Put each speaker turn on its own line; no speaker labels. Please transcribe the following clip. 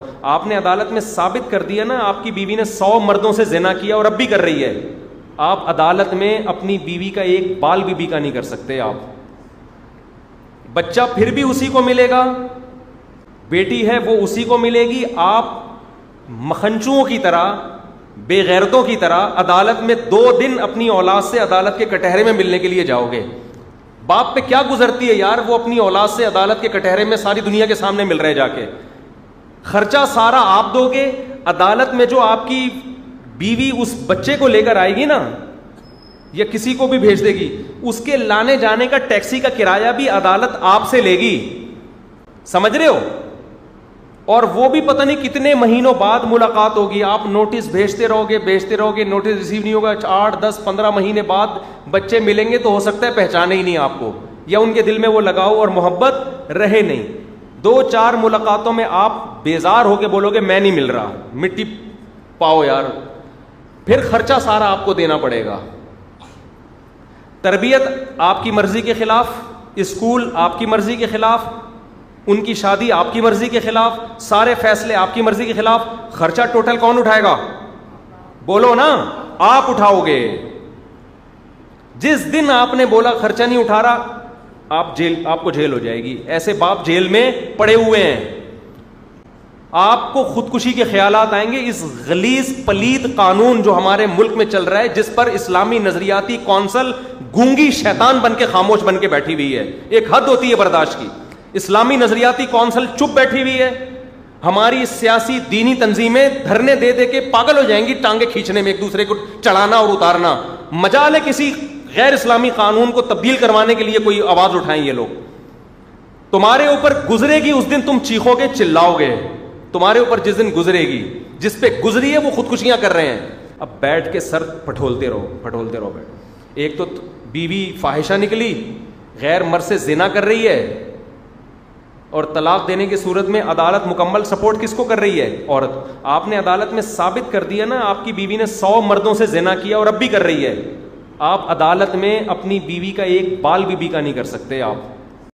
آپ نے عدالت میں ثابت کر دیا نا آپ کی بیوی نے 100 مردوں سے زنا کیا اور اب بھی کر رہی ہے، آپ عدالت میں اپنی بیوی کا ایک بال بھی بیکا نہیں کر سکتے. آپ بچہ پھر بھی اسی کو ملے گا، بیٹی ہے وہ اسی کو ملے گی. آپ مکھنچوؤں کی طرح، بے غیرتوں کی طرح عدالت میں 2 دن اپنی اولاد سے عدالت کے کٹہرے میں ملنے کے لیے جاؤ گے. باپ پہ کیا گزرتی ہے یار، وہ اپنی اولاد سے عدالت کے کٹہرے میں ساری دنیا کے سامنے مل رہے جا کے. خرچہ سارا آپ دو گے. عدالت میں جو آپ کی بیوی اس بچے کو لے کر آئے گی نا، یا کسی کو بھی بھیج دے گی، اس کے لانے جانے کا ٹیکسی کا کرایہ بھی عدالت آپ سے لے گی. سمجھ رہے ہو؟ اور وہ بھی پتہ نہیں کتنے مہینوں بعد ملاقات ہوگی. آپ نوٹس بھیجتے رہو گے، نوٹس ریسیو نہیں ہوگا. 8 10 15 مہینے بعد بچے ملیں گے تو ہو سکتا ہے پہچانے ہی نہیں آپ کو، یا ان کے دل میں وہ لگاؤ اور محبت رہے نہیں. 2-4 ملاقاتوں میں آپ بیزار ہو کے بولو گے میں نہیں مل رہا، مٹی پاؤ یار. پھر خرچہ سارا آپ کو دینا پڑے گا. تربیت آپ کی مرضی کے خلاف، اسکول آپ کی مرضی کے خلاف، ان کی شادی آپ کی مرضی کے خلاف، سارے فیصلے آپ کی مرضی کے خلاف. خرچہ ٹوٹل کون اٹھائے گا؟ بولو نا، آپ اٹھاؤ گے. جس دن آپ نے بولا خرچہ نہیں اٹھا رہا، آپ کو جیل ہو جائے گی. ایسے باپ جیل میں پڑے ہوئے ہیں. آپ کو خودکشی کے خیالات آئیں گے. اس غلیظ پلید قانون جو ہمارے ملک میں چل رہا ہے، جس پر اسلامی نظریاتی کونسل گونگی شیطان بن کے خاموش بن کے بیٹھی ہوئی ہے. ایک حد ہوتی ہے برداشت کی. اسلامی نظریاتی کونسل چپ بیٹھی ہوئی ہے. ہماری سیاسی دینی تنظیمیں دھرنے دے دے کے پاگل ہو جائیں گی ٹانگیں کھینچنے میں، ایک دوسرے کو چڑھانا اور اتارنا. مجال ہے کسی غیر اسلامی قانون کو تبدیل کروانے کے لیے کوئی آواز اٹھائیں یہ لوگ. تمہارے اوپر گزرے گی اس دن تم چیخو گے، چلاؤ گے. تمہارے اوپر جس دن گزرے گی، جس پہ گزری ہے وہ خودکشیاں کر رہے ہیں. اب بیٹھ کے سر پھٹولتے رہو. ایک تو بیوی فاحشہ نکلی، غیر مرد سے زنا کر رہی ہے، اور طلاق دینے کی صورت میں عدالت مکمل سپورٹ کس کو کر رہی ہے؟ عورت. آپ نے عدالت میں ثابت کر دیا نا آپ کی بیوی نے 100 مردوں سے زنا کیا اور اب بھی کر رہی ہے. آپ عدالت میں اپنی بیوی کا ایک بال بھی بیکا نہیں کر سکتے. آپ